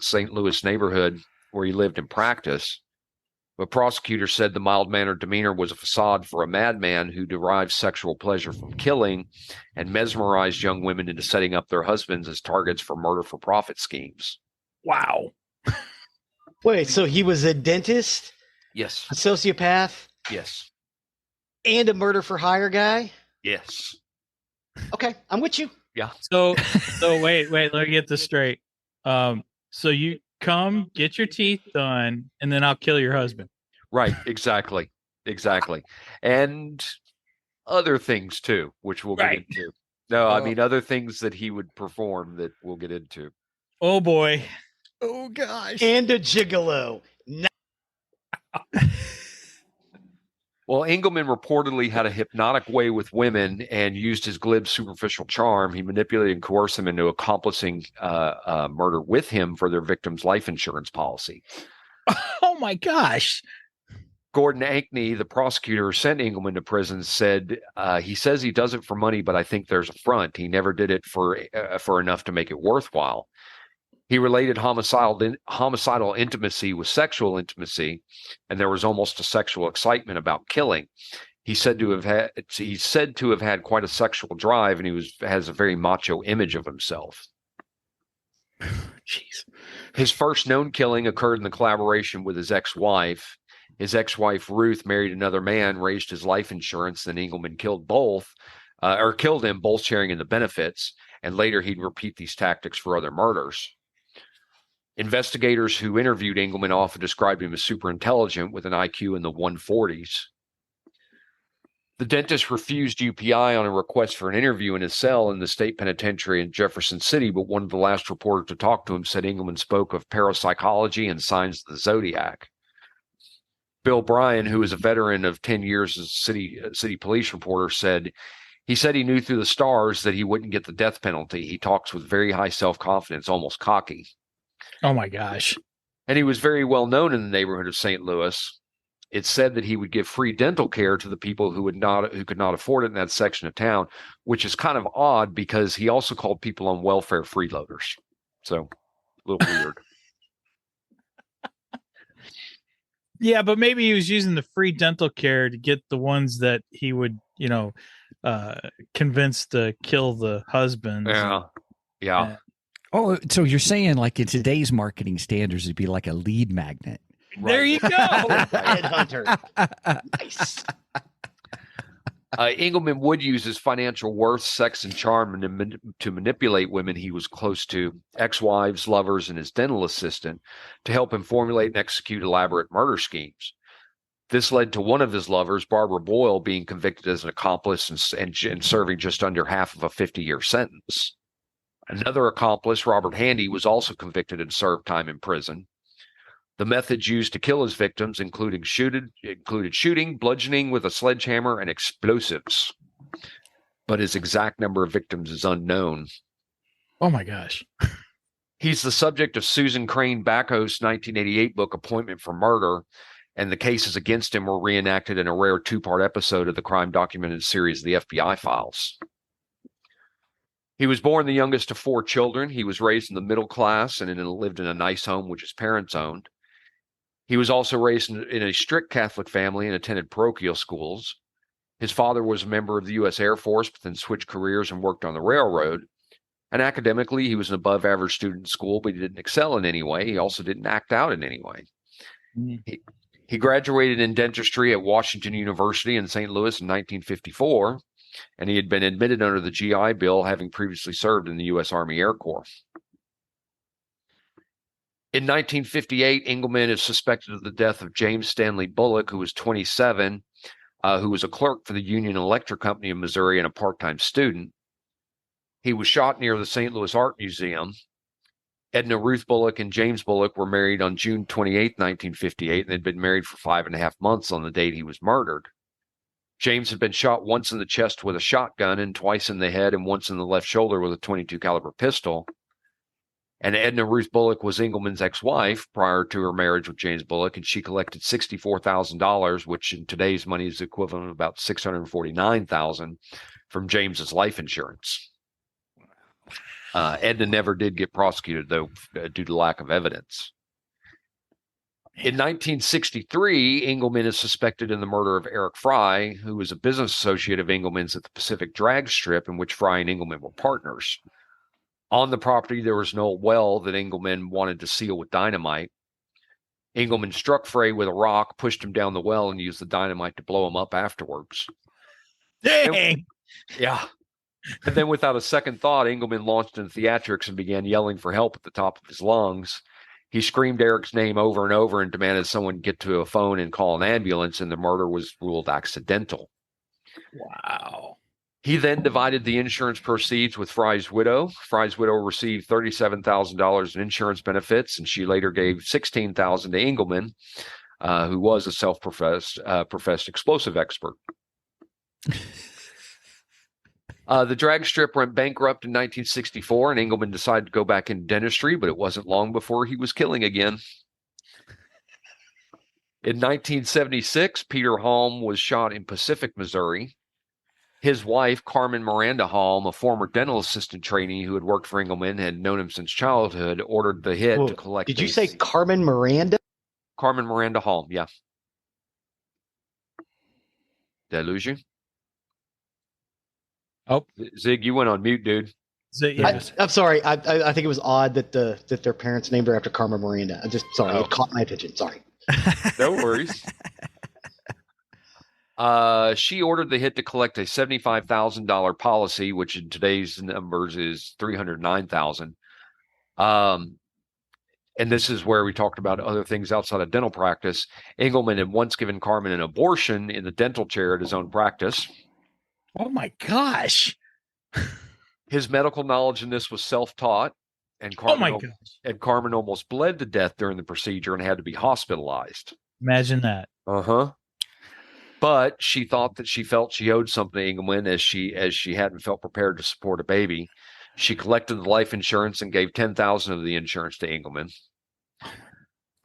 St. Louis neighborhood where he lived and practiced. But prosecutors said the mild-mannered demeanor was a facade for a madman who derived sexual pleasure from killing and mesmerized young women into setting up their husbands as targets for murder-for-profit schemes. Wow. Wait, so he was a dentist, Yes. a sociopath, Yes. and a murder-for-hire guy? Yes. Okay, I'm with you. Yeah. So wait, let me get this straight. So you come get your teeth done, and then I'll kill your husband. Right. Exactly. Exactly. And other things too, which we'll get into. No, I mean other things that he would perform that we'll get into. Oh boy. Oh, gosh. And a gigolo. Well, Engleman reportedly had a hypnotic way with women and used his glib, superficial charm. He manipulated and coerced them into accomplishing murder with him for their victims' life insurance policy. Oh my gosh. Gordon Ankney, the prosecutor who sent Engleman to prison, said he says he does it for money, but I think there's a front. He never did it for enough to make it worthwhile. He related homicidal intimacy with sexual intimacy, and there was almost a sexual excitement about killing. He's said to have had quite a sexual drive, and has a very macho image of himself. Jeez. His first known killing occurred in the collaboration with his ex-wife. His ex-wife, Ruth, married another man, raised his life insurance, then Engleman killed both. or killed him, both sharing in the benefits. And later he'd repeat these tactics for other murders. Investigators who interviewed Engleman often described him as super intelligent with an IQ in the 140s. The dentist refused UPI on a request for an interview in his cell in the state penitentiary in Jefferson City, but one of the last reporters to talk to him said Engleman spoke of parapsychology and signs of the zodiac. Bill Bryan, who is a veteran of 10 years as a city police reporter, said he knew through the stars that he wouldn't get the death penalty. He talks with very high self-confidence, almost cocky. Oh my gosh. And he was very well known in the neighborhood of St. Louis. It's said that he would give free dental care to the people who could not afford it in that section of town, which is kind of odd because he also called people on welfare freeloaders. So a little weird. Yeah, but maybe he was using the free dental care to get the ones that he would, convince to kill the husband. Yeah. Oh, so you're saying like in today's marketing standards, it'd be like a lead magnet. There you go. Headhunter. Nice. Engleman would use his financial worth, sex, and charm to manipulate women he was close to, ex-wives, lovers, and his dental assistant, to help him formulate and execute elaborate murder schemes. This led to one of his lovers, Barbara Boyle, being convicted as an accomplice and serving just under half of a 50-year sentence. Another accomplice, Robert Handy, was also convicted and served time in prison. The methods used to kill his victims included shooting, bludgeoning with a sledgehammer, and explosives. But his exact number of victims is unknown. Oh my gosh. He's the subject of Susan Crane Backhost's 1988 book, Appointment for Murder, and the cases against him were reenacted in a rare two-part episode of the crime documented series, The FBI Files. He was born the youngest of 4 children. He was raised in the middle class and lived in a nice home which his parents owned. He was also raised in a strict Catholic family and attended parochial schools. His father was a member of the U.S. Air Force, but then switched careers and worked on the railroad. And academically, he was an above-average student in school, but he didn't excel in any way. He also didn't act out in any way. He graduated in dentistry at Washington University in St. Louis in 1954, and he had been admitted under the GI Bill, having previously served in the U.S. Army Air Corps. In 1958, Engleman is suspected of the death of James Stanley Bullock, who was 27, who was a clerk for the Union Electric Company of Missouri and a part-time student. He was shot near the St. Louis Art Museum. Edna Ruth Bullock and James Bullock were married on June 28, 1958, and they'd been married for 5.5 months on the date he was murdered. James had been shot once in the chest with a shotgun and twice in the head and once in the left shoulder with a .22 caliber pistol. And Edna Ruth Bullock was Engleman's ex-wife prior to her marriage with James Bullock, and she collected $64,000, which in today's money is equivalent of about $649,000 from James's life insurance. Edna never did get prosecuted, though, due to lack of evidence. In 1963, Engleman is suspected in the murder of Eric Fry, who was a business associate of Engleman's at the Pacific Drag Strip, in which Fry and Engleman were partners. On the property, there was no well that Engleman wanted to seal with dynamite. Engleman struck Fry with a rock, pushed him down the well, and used the dynamite to blow him up afterwards. Dang! Yeah. And then without a second thought, Engleman launched into theatrics and began yelling for help at the top of his lungs. He screamed Eric's name over and over and demanded someone get to a phone and call an ambulance, and the murder was ruled accidental. Wow. He then divided the insurance proceeds with Fry's widow. Fry's widow received $37,000 in insurance benefits, and she later gave $16,000 to Engleman, who was a professed explosive expert. The drag strip went bankrupt in 1964, and Engleman decided to go back into dentistry, but it wasn't long before he was killing again. In 1976, Peter Halm was shot in Pacific, Missouri. His wife, Carmen Miranda Halm, a former dental assistant trainee who had worked for Engleman, had known him since childhood, ordered the hit to collect. Did you say Carmen Miranda? Carmen Miranda Halm, yeah. Did I lose you? Oh, Zig, you went on mute, dude. I'm sorry. I think it was odd that their parents named her after Carmen Miranda. I'm just sorry. It caught my attention. Sorry. No worries. She ordered the hit to collect a $75,000 policy, which in today's numbers is $309,000. And this is where we talked about other things outside of dental practice. Engleman had once given Carmen an abortion in the dental chair at his own practice. Oh my gosh. His medical knowledge in this was self-taught, and Oh my gosh. Carmen almost bled to death during the procedure and had to be hospitalized. Imagine that. Uh-huh. But she thought that she felt she owed something to Engleman as she hadn't felt prepared to support a baby. She collected the life insurance and gave $10,000 of the insurance to Engleman.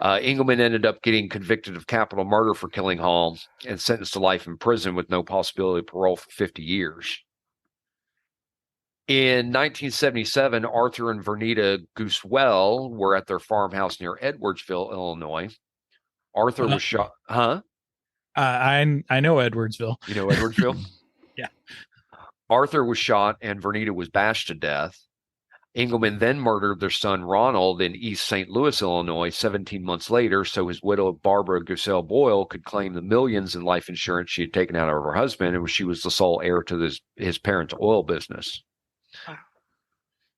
Engleman ended up getting convicted of capital murder for killing Hall and sentenced to life in prison with no possibility of parole for 50 years. In 1977, Arthur and Vernita Goosewell were at their farmhouse near Edwardsville, Illinois. Arthur was shot. Huh? I know Edwardsville. You know Edwardsville? Yeah. Arthur was shot and Vernita was bashed to death. Engleman then murdered their son Ronald in East St. Louis, Illinois, 17 months later, so his widow Barbara Goosell Boyle could claim the millions in life insurance she had taken out of her husband, and she was the sole heir to his parents' oil business.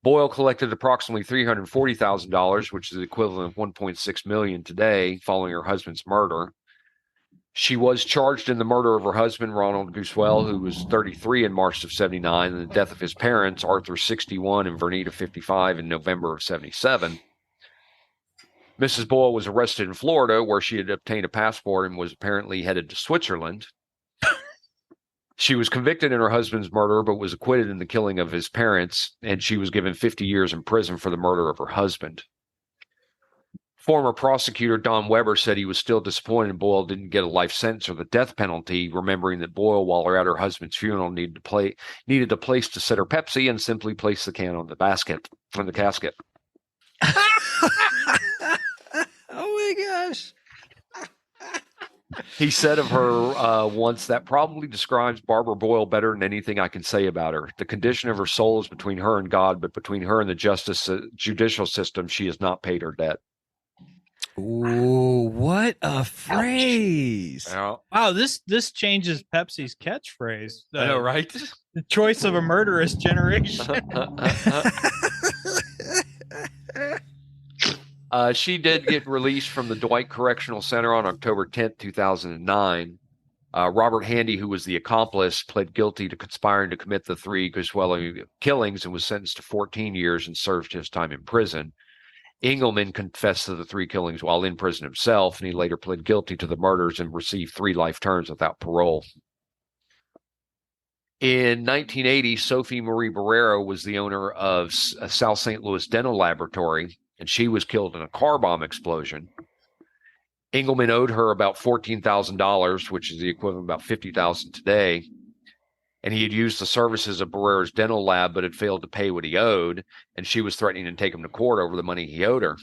Boyle collected approximately $340,000, which is the equivalent of $1.6 million today, following her husband's murder. She was charged in the murder of her husband, Ronald Goosewell, who was 33 in March of 79, and the death of his parents, Arthur 61 and Vernita 55, in November of 77. Mrs. Boyle was arrested in Florida, where she had obtained a passport and was apparently headed to Switzerland. She was convicted in her husband's murder, but was acquitted in the killing of his parents, and she was given 50 years in prison for the murder of her husband. Former prosecutor Don Weber said he was still disappointed Boyle didn't get a life sentence or the death penalty, remembering that Boyle, while at her husband's funeral, needed a place to set her Pepsi and simply place the can on the casket. Oh my gosh. He said of her once, "That probably describes Barbara Boyle better than anything I can say about her. The condition of her soul is between her and God, but between her and the judicial system, she has not paid her debt." Ooh, what a phrase. Wow, this changes Pepsi's catchphrase. I know, right? The choice of a murderous generation. She did get released from the Dwight Correctional Center on October 10th, 2009. Robert Handy, who was the accomplice, pled guilty to conspiring to commit the three Goosewell killings and was sentenced to 14 years and served his time in prison. Engleman confessed to the three killings while in prison himself, and he later pled guilty to the murders and received 3 life terms without parole. In 1980, Sophie Marie Barrera was the owner of South St. Louis Dental Laboratory, and she was killed in a car bomb explosion. Engleman owed her about $14,000, which is the equivalent of about $50,000 today. And he had used the services of Barrera's dental lab, but had failed to pay what he owed, and she was threatening to take him to court over the money he owed her.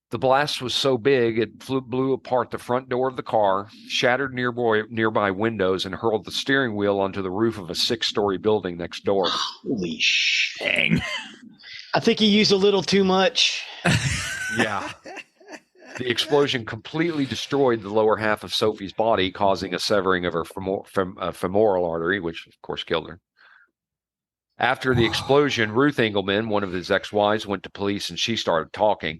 The blast was so big, it blew apart the front door of the car, shattered nearby windows, and hurled the steering wheel onto the roof of a 6-story building next door. Holy shit. Dang. I think he used a little too much. Yeah. The explosion completely destroyed the lower half of Sophie's body, causing a severing of her femoral artery, which of course killed her. After the explosion, Ruth Engleman, one of his ex-wives, went to police and she started talking.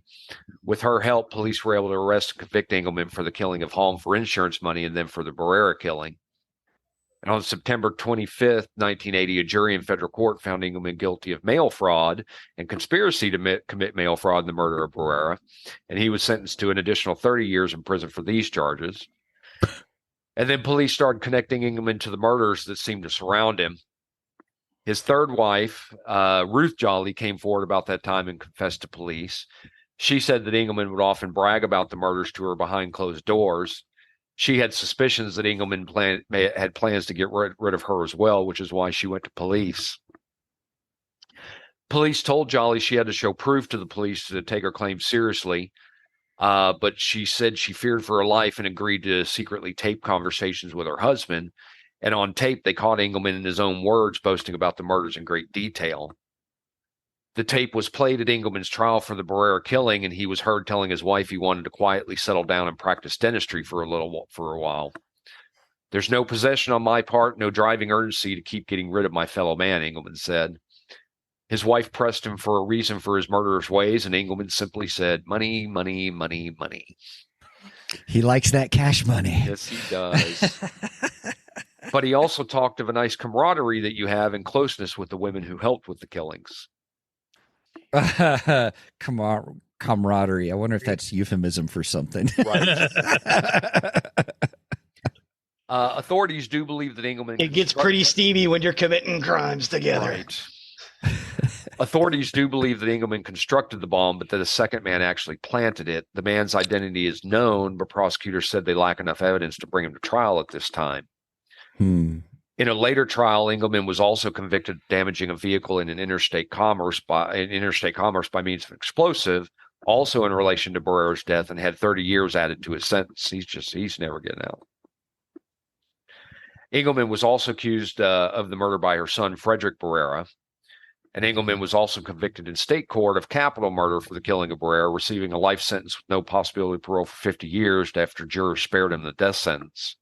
With her help, police were able to arrest and convict Engleman for the killing of Holm for insurance money and then for the Barrera killing. And on September 25th, 1980, a jury in federal court found Engleman guilty of mail fraud and conspiracy to commit mail fraud in the murder of Barrera, and he was sentenced to an additional 30 years in prison for these charges. And then police started connecting Engleman to the murders that seemed to surround him. His third wife, Ruth Jolly, came forward about that time and confessed to police. She said that Engleman would often brag about the murders to her behind closed doors. She had suspicions that Engleman had plans to get rid of her as well, which is why she went to police. Police told Jolly she had to show proof to the police to take her claim seriously, but she said she feared for her life and agreed to secretly tape conversations with her husband. And on tape, they caught Engleman in his own words boasting about the murders in great detail. The tape was played at Engleman's trial for the Barrera killing, and he was heard telling his wife he wanted to quietly settle down and practice dentistry for a while. There's no possession on my part, no driving urgency to keep getting rid of my fellow man, Engleman said. His wife pressed him for a reason for his murderous ways, and Engleman simply said, money, money, money, money. He likes that cash money. Yes, he does. But he also talked of a nice camaraderie that you have and closeness with the women who helped with the killings. Camaraderie. I wonder if that's euphemism for something. Right. Authorities do believe that Engleman... It gets pretty steamy when you're committing crimes together. Right. Authorities do believe that Engleman constructed the bomb, but that a second man actually planted it. The man's identity is known, but prosecutors said they lack enough evidence to bring him to trial at this time. In a later trial, Engleman was also convicted of damaging a vehicle in interstate commerce by means of explosive, also in relation to Barrera's death, and had 30 years added to his sentence. He's never getting out. Engleman was also accused of the murder by her son, Frederick Barrera. And Engleman was also convicted in state court of capital murder for the killing of Barrera, receiving a life sentence with no possibility of parole for 50 years after jurors spared him the death sentence.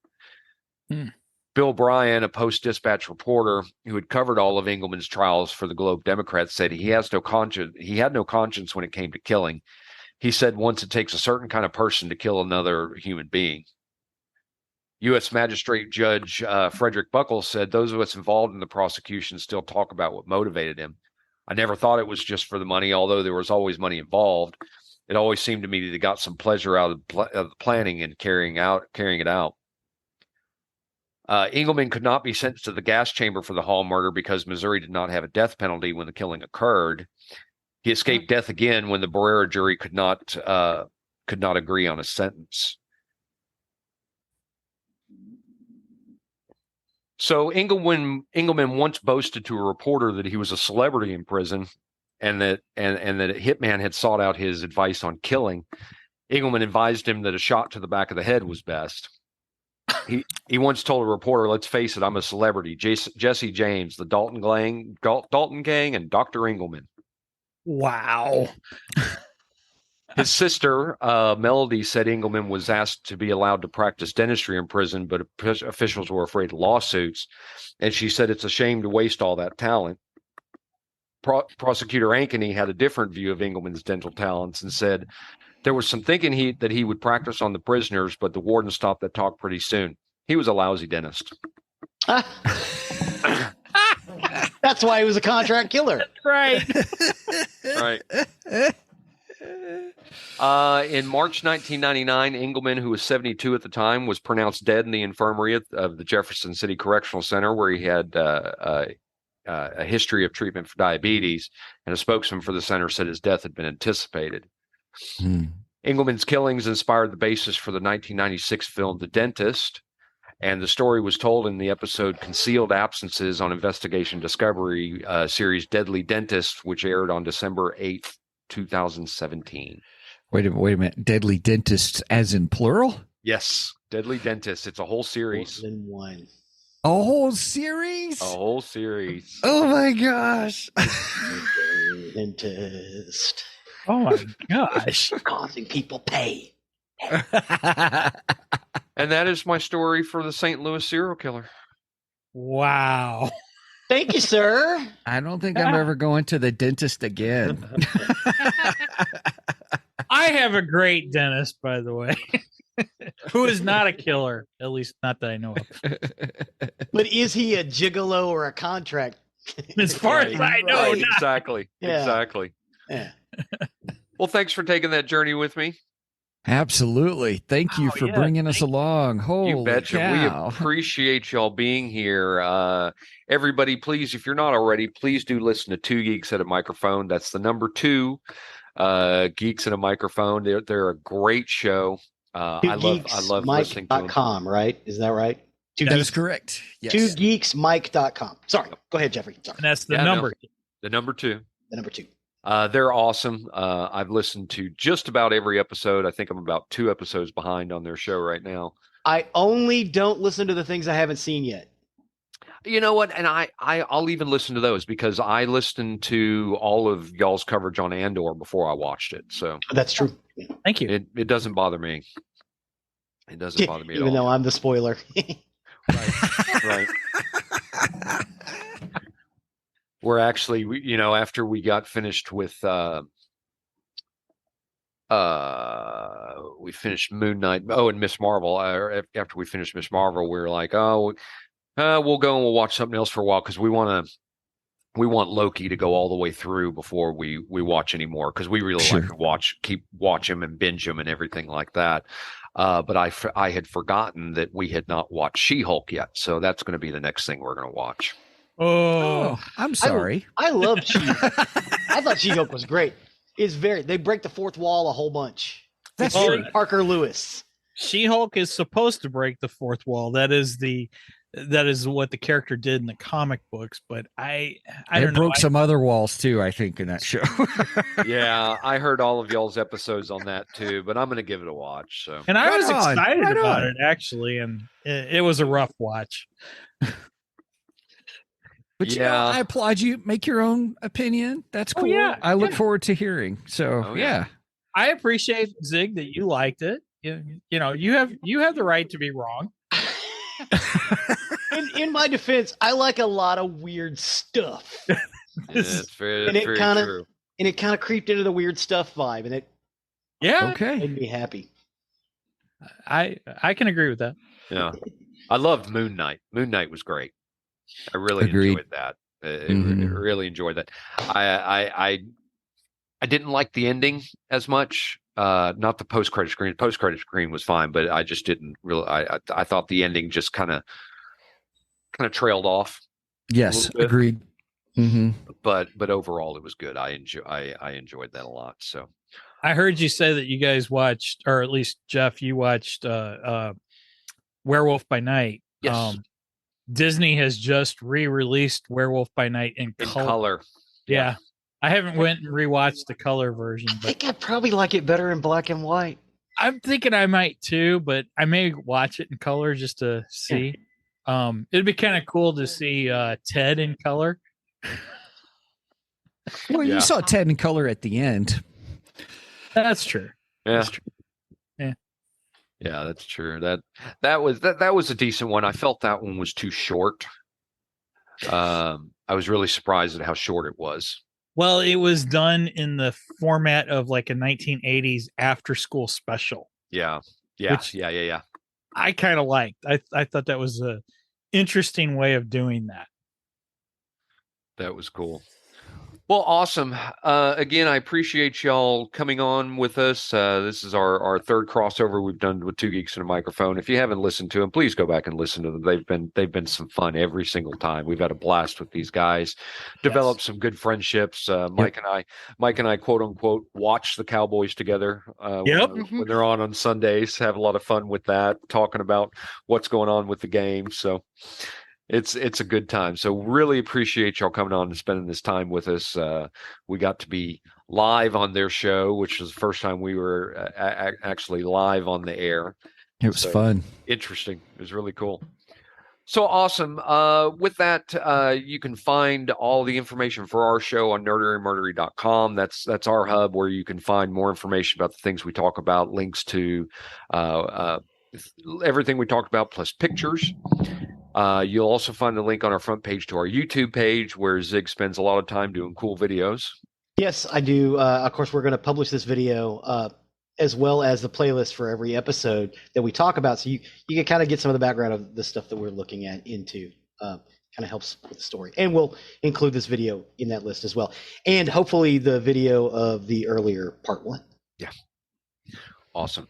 Bill Bryan, a Post-Dispatch reporter who had covered all of Engleman's trials for the Globe Democrat, said he had no conscience when it came to killing. He said once it takes a certain kind of person to kill another human being. U.S. Magistrate Judge Frederick Buckles said, those of us involved in the prosecution still talk about what motivated him. I never thought it was just for the money, although there was always money involved. It always seemed to me that he got some pleasure out of the planning and carrying it out. Engleman could not be sentenced to the gas chamber for the Hall murder because Missouri did not have a death penalty when the killing occurred. He escaped death again when the Barrera jury could not agree on a sentence. So Engleman once boasted to a reporter that he was a celebrity in prison, and that a hitman had sought out his advice on killing. Engleman advised him that a shot to the back of the head was best. He once told a reporter, "Let's face it, I'm a celebrity. Jesse James, the Dalton Gang, and Dr. Engleman." Wow. His sister, Melody, said Engleman was asked to be allowed to practice dentistry in prison, but officials were afraid of lawsuits. And she said it's a shame to waste all that talent. Prosecutor Ankeny had a different view of Engleman's dental talents and said there was some thinking that he would practice on the prisoners, but the warden stopped that talk pretty soon. He was a lousy dentist. That's why he was a contract killer. Right. Right. In March 1999, Engleman, who was 72 at the time, was pronounced dead in the infirmary of the Jefferson City Correctional Center, where he had a history of treatment for diabetes, and a spokesman for the center said his death had been anticipated. Engleman's killings inspired the basis for the 1996 film The Dentist, and the story was told in the episode Concealed Absences on Investigation Discovery series Deadly Dentist, which aired on December 8th, 2017. Wait a minute. Deadly Dentists as in plural? Yes, Deadly Dentist. It's a whole series. More than one. A whole series? A whole series. Oh my gosh. Dentist. Oh my gosh. Causing people pain. And that is my story for the St. Louis serial killer. Wow. Thank you, sir. I don't think I'm ever going to the dentist again. I have a great dentist, by the way, who is not a killer, at least not that I know of. But is he a gigolo or a contract? As far as I know, Right, not. exactly. Yeah. Exactly. Yeah. Well, thanks for taking that journey with me. Absolutely. Thank you for bringing us along. Holy You betcha. cow. We appreciate y'all being here. Everybody, please, if you're not already, please do listen to Two Geeks at a Microphone. That's the number 2, Geeks at a Microphone. They're a great show. I love listening to them. .com, right? Is that right? That is correct. Yes. TwoGeeksMike.com. Sorry. Go ahead, Jeffrey. Sorry. And that's the Yeah, number. The number 2. The number 2. They're awesome. I've listened to just about every episode. I think I'm about 2 episodes behind on their show right now. I only don't listen to the things I haven't seen yet. You know what? And I'll even listen to those because I listened to all of y'all's coverage on Andor before I watched it. So That's true. Yeah. Thank you. it doesn't bother me. It doesn't bother me at all. Even though I'm the spoiler. Right. We're actually, after we got finished with, we finished Moon Knight. Oh, and Miss Marvel. After we finished Miss Marvel, we were like, we'll go and we'll watch something else for a while because we want Loki to go all the way through before we watch anymore because we really like to keep watch him and binge him and everything like that. But I had forgotten that we had not watched She-Hulk yet, so that's going to be the next thing we're going to watch. Oh, I'm sorry. I loved She-Hulk. I thought She-Hulk was great. They break the fourth wall a whole bunch. That's very Parker Lewis. She-Hulk is supposed to break the fourth wall. That is what the character did in the comic books, but I don't know. Broke some other walls too, I think, in that show. Yeah, I heard all of y'all's episodes on that too, but I'm going to give it a watch. So, and I was excited right about on. it actually, and it was a rough watch. But I applaud you. Make your own opinion. That's cool. Yeah, I look forward to hearing. So yeah, I appreciate, Zig, that you liked it. You have the right to be wrong. In my defense, I like a lot of weird stuff. It's very true. And it kind of creeped into the weird stuff vibe, and it made me happy. I can agree with that. Yeah, I loved Moon Knight. Moon Knight was great. I really enjoyed that. Really enjoyed that. I didn't like the ending as much. Not the post-credit screen. Post-credit screen was fine, but I just didn't really. I thought the ending just kind of trailed off. Yes, agreed. Mm-hmm. But overall, it was good. I enjoyed that a lot. So I heard you say that you guys watched, or at least Jeff, you watched Werewolf by Night. Yes. Disney has just re-released Werewolf by Night in color. Yeah. I haven't went and rewatched the color version. I think I'd probably like it better in black and white. I'm thinking I might too, but I may watch it in color just to see. It'd be kind of cool to see Ted in color. Well, you saw Ted in color at the end. That's true. Yeah. That's true. Yeah. Yeah, that's true. That was a decent one. I felt that one was too short. I was really surprised at how short it was. Well, it was done in the format of like a 1980s after school special. Yeah. Which I kind of liked. I thought that was a interesting way of doing that. That was cool. Well, awesome. Again, I appreciate y'all coming on with us. This is our third crossover we've done with Two Geeks and a Microphone. If you haven't listened to them, please go back and listen to them. They've been some fun every single time. We've had a blast with these guys. Developed some good friendships. Mike and I, quote unquote, watch the Cowboys together when they're on Sundays. Have a lot of fun with that, talking about what's going on with the game. So it's a good time. So really appreciate y'all coming on and spending this time with us. We got to be live on their show, which was the first time we were actually live on the air. It was fun. Interesting. It was really cool. So awesome. With that, you can find all the information for our show on nerderyandmurdery.com. That's our hub where you can find more information about the things we talk about, links to everything we talked about, plus pictures. You'll also find the link on our front page to our YouTube page where Zig spends a lot of time doing cool videos. Yes, I do. Of course, we're going to publish this video as well as the playlist for every episode that we talk about. So you can kind of get some of the background of the stuff that we're looking at into. Kind of helps with the story. And we'll include this video in that list as well. And hopefully the video of the earlier part 1. Yeah. Awesome.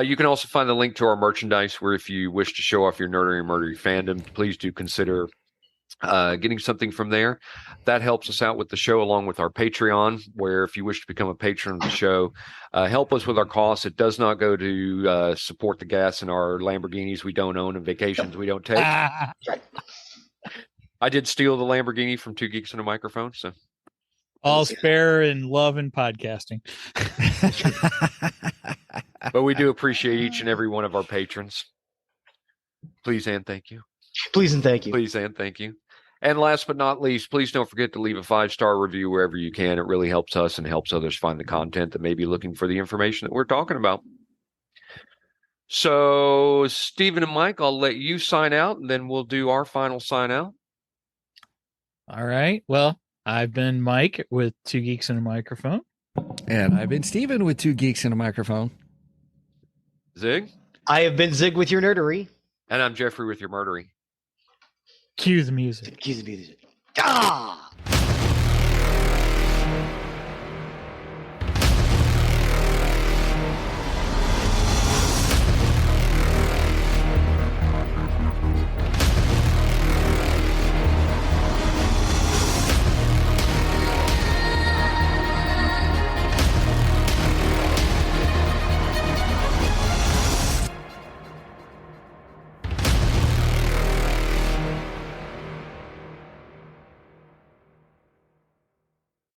You can also find the link to our merchandise where if you wish to show off your Nerdery and Murdery fandom, please do consider getting something from there. That helps us out with the show along with our Patreon, where if you wish to become a patron of the show, help us with our costs. It does not go to support the gas in our Lamborghinis we don't own and vacations we don't take. Right. I did steal the Lamborghini from Two Geeks and a Microphone, so. All's fair in love and podcasting. But we do appreciate each and every one of our patrons. Please and thank you. Please and thank you. Please and thank you. And last but not least, please don't forget to leave a 5-star review wherever you can. It really helps us and helps others find the content that may be looking for the information that we're talking about. So, Stephen and Mike, I'll let you sign out, and then we'll do our final sign out. All right. Well, I've been Mike with Two Geeks and a Microphone. And I've been Steven with Two Geeks and a Microphone. Zig? I have been Zig with your nerdery. And I'm Jeffrey with your murdery. Cue the music. Cue the music. Ah!